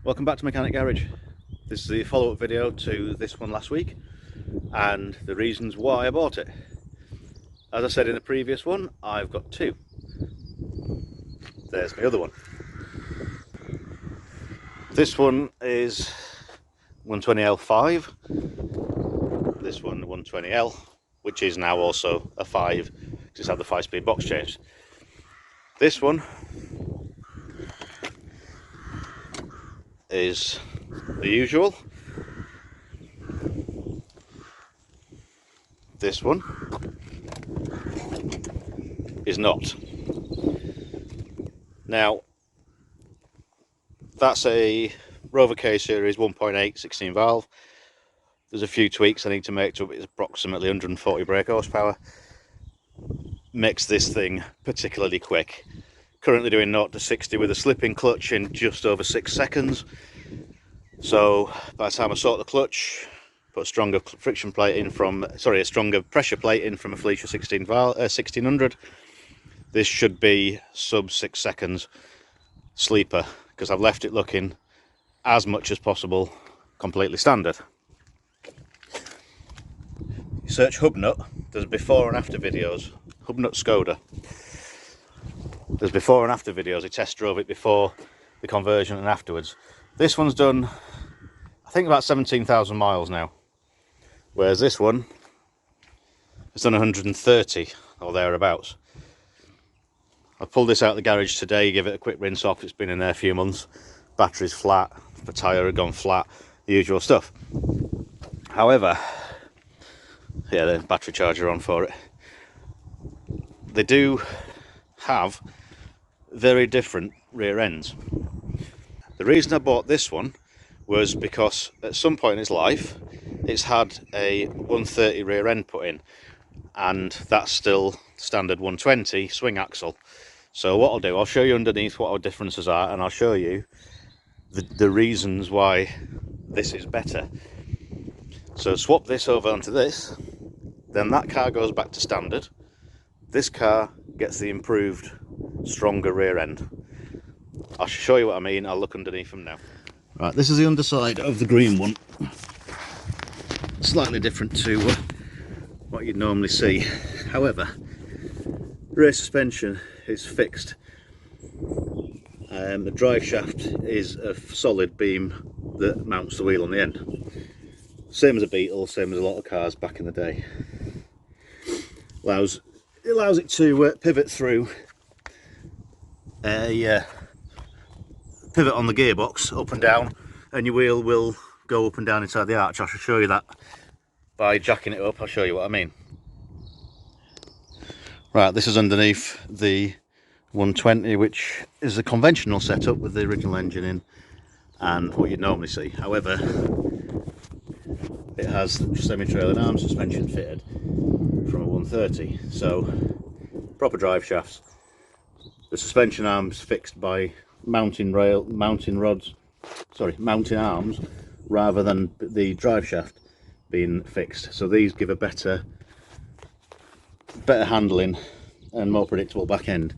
Welcome back to Mechanic Garage. This is the follow-up video to this one last week and the reasons why I bought it. As I said in the previous one, I've got two. There's my other one. This one is 120L5, this one 120L, which is now also a 5, just had the 5-speed box change. This one is the usual. This one is not. Now, that's a Rover K Series 1.8 16 valve. There's a few tweaks I need to make to it. It's approximately 140 brake horsepower. Makes this thing particularly quick. Currently doing 0 to 60 with a slip-in clutch in just over 6 seconds. So by the time I sort the clutch, put a stronger friction plate in from, a stronger pressure plate in from a Felicia 1600, this should be sub 6 seconds sleeper, because I've left it looking as much as possible completely standard. You search Hubnut, there's before and after videos. Hubnut Skoda. There's before and after videos. He test drove it before the conversion and afterwards. This one's done, I think, about 17,000 miles now, whereas this one has done 130 or thereabouts. I pulled this out of the garage today, give it a quick rinse off. It's been in there a few months. Battery's flat, the tyre had gone flat, the usual stuff. However, yeah, the battery charger on for it. They do have very different rear ends. The reason I bought this one was because at some point in its life it's had a 130 rear end put in, and that's still standard 120 swing axle. So what I'll do, I'll show you underneath what our differences are, and I'll show you the reasons why this is better. So swap this over onto this, then that car goes back to standard. This car gets the improved, stronger rear end. I'll show you what I mean. I'll look underneath them now. Right, this is the underside of the green one. Slightly different to what you'd normally see. However, rear suspension is fixed. The drive shaft is a solid beam that mounts the wheel on the end. Same as a Beetle, same as a lot of cars back in the day. It allows it to pivot through a pivot on the gearbox up and down, and your wheel will go up and down inside the arch. I shall show you that by jacking it up. I'll show you what I mean. Right, this is underneath the 120, which is a conventional setup with the original engine in and what you'd normally see. However, it has semi-trailing arm suspension fitted from a 130, so proper drive shafts. The suspension arms fixed by mounting arms rather than the drive shaft being fixed. So these give a better handling and more predictable back end.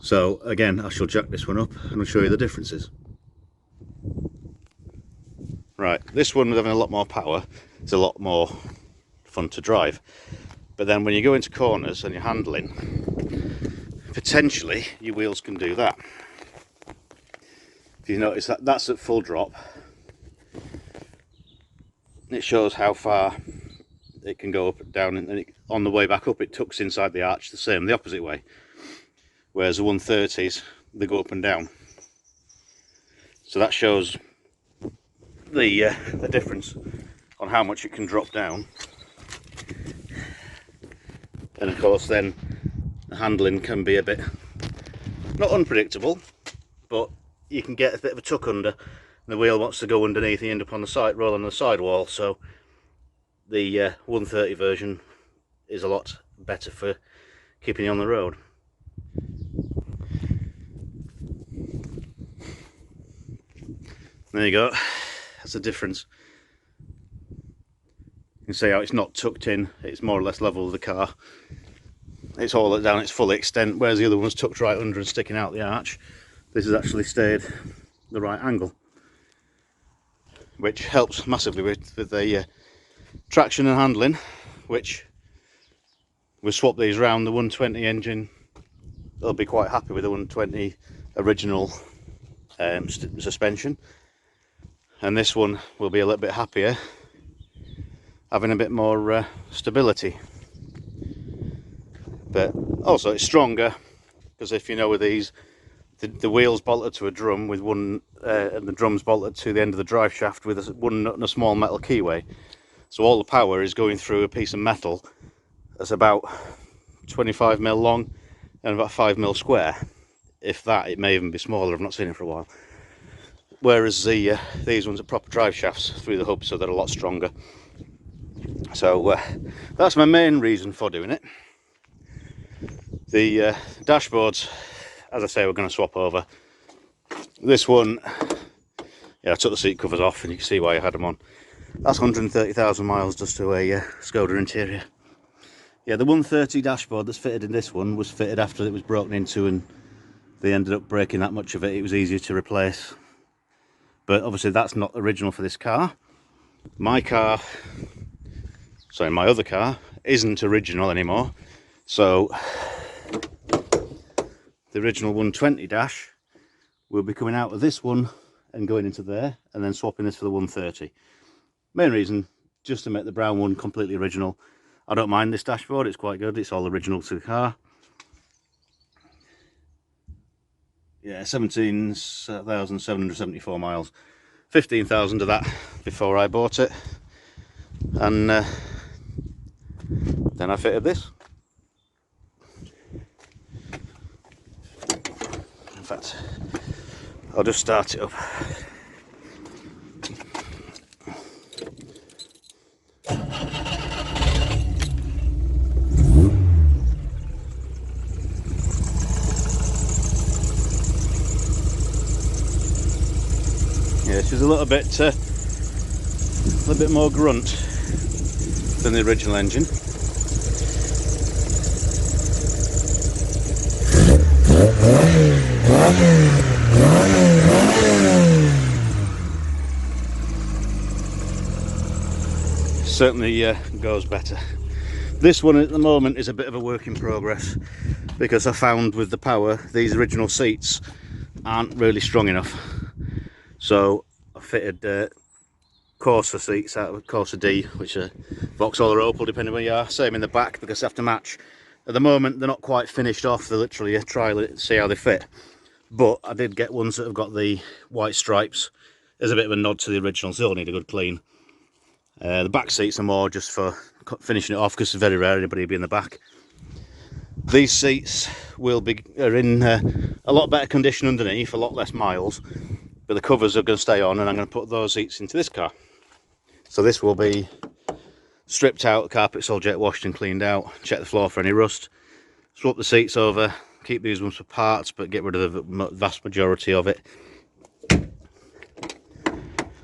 So again, I shall jack this one up and I'll show you the differences. Right, this one, with having a lot more power, is a lot more fun to drive. But then when you go into corners and you're handling, potentially your wheels can do that. If you notice that that's at full drop, it shows how far it can go up and down, and on the way back up it tucks inside the arch the same, the opposite way. Whereas the 130s, they go up and down. So that shows the difference on how much it can drop down. And of course then the handling can be a bit, not unpredictable, but you can get a bit of a tuck under, and the wheel wants to go underneath and you end up on the side, rolling on the sidewall. So the 130 version is a lot better for keeping you on the road. There you go, that's the difference. You can see how it's not tucked in, it's more or less level with the car. It's all down its full extent, whereas the other one's tucked right under and sticking out the arch. This has actually stayed the right angle. which helps massively with the traction and handling, which we'll swap these round. The 120 engine, they'll be quite happy with the 120 original suspension, and this one will be a little bit happier, having a bit more stability. But also it's stronger, because if you know with these, the wheel's bolted to a drum with one, and the drum's bolted to the end of the drive shaft with one nut and a small metal keyway. So all the power is going through a piece of metal that's about 25mm long and about 5mm square. If that, it may even be smaller. I've not seen it for a while. Whereas these ones are proper drive shafts through the hub, so they're a lot stronger. So that's my main reason for doing it. The dashboards, as I say, we're going to swap over. This one, yeah, I took the seat covers off and you can see why I had them on. That's 130,000 miles just to a Skoda interior. Yeah, the 130 dashboard that's fitted in this one was fitted after it was broken into, and they ended up breaking that much of it. It was easier to replace. But obviously that's not original for this car. My other car isn't original anymore. So the original 120 dash will be coming out of this one and going into there, and then swapping this for the 130. Main reason, just to make the brown one completely original. I don't mind this dashboard, it's quite good, it's all original to the car. Yeah, 17,774 miles. 15,000 of that before I bought it. And then I fitted this. In fact, I'll just start it up. Yeah, she's a little bit more grunt than the original engine. Certainly goes better. This one at the moment is a bit of a work in progress, because I found with the power these original seats aren't really strong enough. So I fitted Corsa seats out of Corsa D, which are Vauxhall or Opel depending where you are. Same in the back, because they have to match. At the moment they're not quite finished off, they're literally a trial it, see how they fit. But I did get ones that have got the white stripes as a bit of a nod to the originals. They all need a good clean. The back seats are more just for finishing it off, because it's very rare anybody will be in the back. These seats are in a lot better condition underneath, a lot less miles, but the covers are going to stay on, and I'm going to put those seats into this car. So this will be stripped out, the carpet's all jet washed and cleaned out, check the floor for any rust, swap the seats over, keep these ones for parts but get rid of the vast majority of it.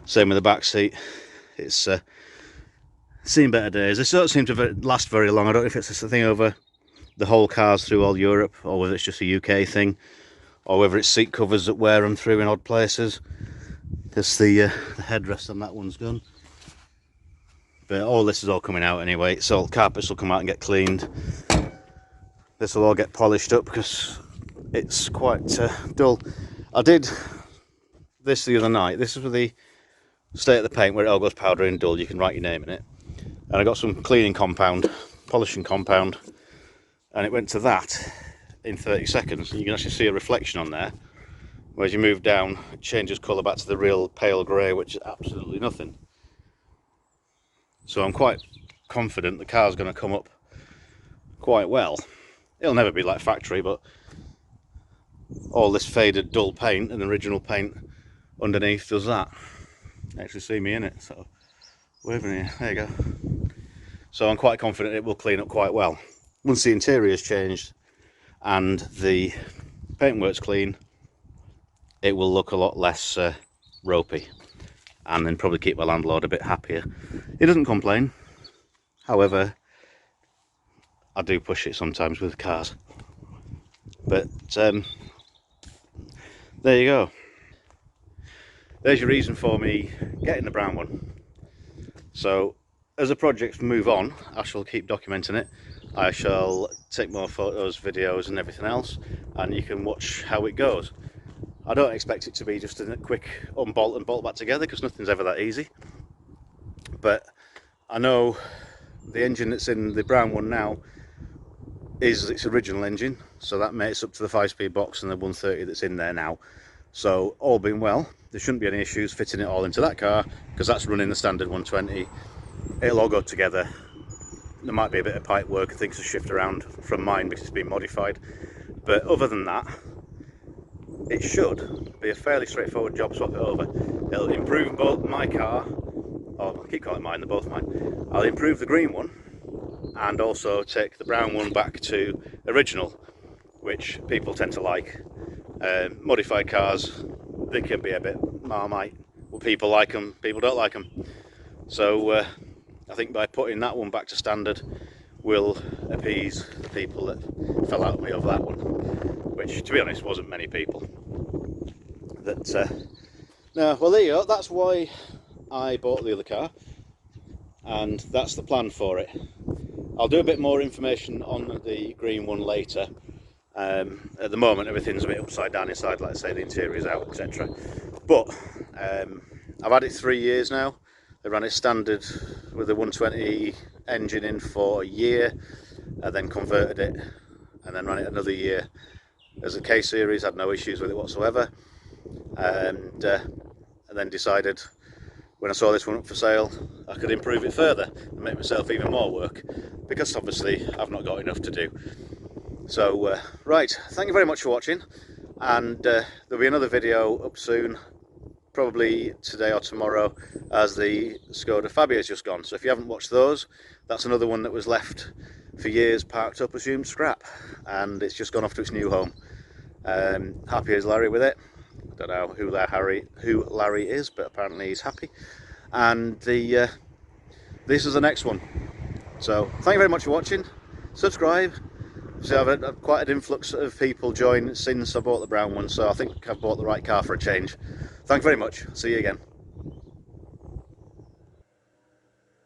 Same with the back seat. It's seen better days. This don't seem to last very long. I don't know if it's a thing over the whole cars through all Europe, or whether it's just a UK thing, or whether it's seat covers that wear them through in odd places, because the headrest on that one's gone. But all this is all coming out anyway, so carpets will come out and get cleaned. This will all get polished up because it's quite dull. I did this the other night. This is for the state of the paint, where it all goes powdery and dull. You can write your name in it. And I got some cleaning compound, polishing compound, and it went to that in 30 seconds. You can actually see a reflection on there. Whereas you move down, it changes colour back to the real pale grey, which is absolutely nothing. So I'm quite confident the car's going to come up quite well. It'll never be like factory, but all this faded dull paint and the original paint underneath does that. You actually see me in it, so waving here, there you go. So I'm quite confident it will clean up quite well. Once the interior is changed and the paintwork's clean, it will look a lot less ropey, and then probably keep my landlord a bit happier. He doesn't complain, however I do push it sometimes with cars. But there you go. there's your reason for me getting the brown one. So as the projects move on, I shall keep documenting it. I shall take more photos, videos and everything else, and you can watch how it goes. I don't expect it to be just a quick unbolt and bolt back together, because nothing's ever that easy. But I know the engine that's in the brown one now is its original engine, so that makes up to the 5-speed box and the 130 that's in there now. So all being well, there shouldn't be any issues fitting it all into that car, because that's running the standard 120. It'll all go together. There might be a bit of pipe work and things to shift around from mine because it's been modified, but other than that, it should be a fairly straightforward job. Swap it over. It'll improve both my car, or I keep calling it mine, they're both mine. I'll improve the green one and also take the brown one back to original, which people tend to like. Modified cars, they can be a bit Marmite. Well, people like them, people don't like them. So I think by putting that one back to standard will appease the people that fell out of me over that one, which to be honest wasn't many people. No, well there you go, that's why I bought the other car, and that's the plan for it. I'll do a bit more information on the green one later. At the moment everything's a bit upside down inside, like I say, the interior is out, etc. But I've had it 3 years now. I ran it standard with a 120 engine in for a year, and then converted it and then ran it another year as a K series, had no issues with it whatsoever, and then decided when I saw this one up for sale I could improve it further and make myself even more work, because obviously I've not got enough to do. So right, thank you very much for watching, and there'll be another video up soon, probably today or tomorrow, as the Skoda Fabia's just gone. So if you haven't watched those, that's another one that was left for years parked up, assumed scrap, and it's just gone off to its new home. Happy as Larry with it. I don't know who Larry is, but apparently he's happy. And this is the next one. So thank you very much for watching. Subscribe. So I've had quite an influx of people join since I bought the brown one, so I think I've bought the right car for a change. Thank you very much. See you again.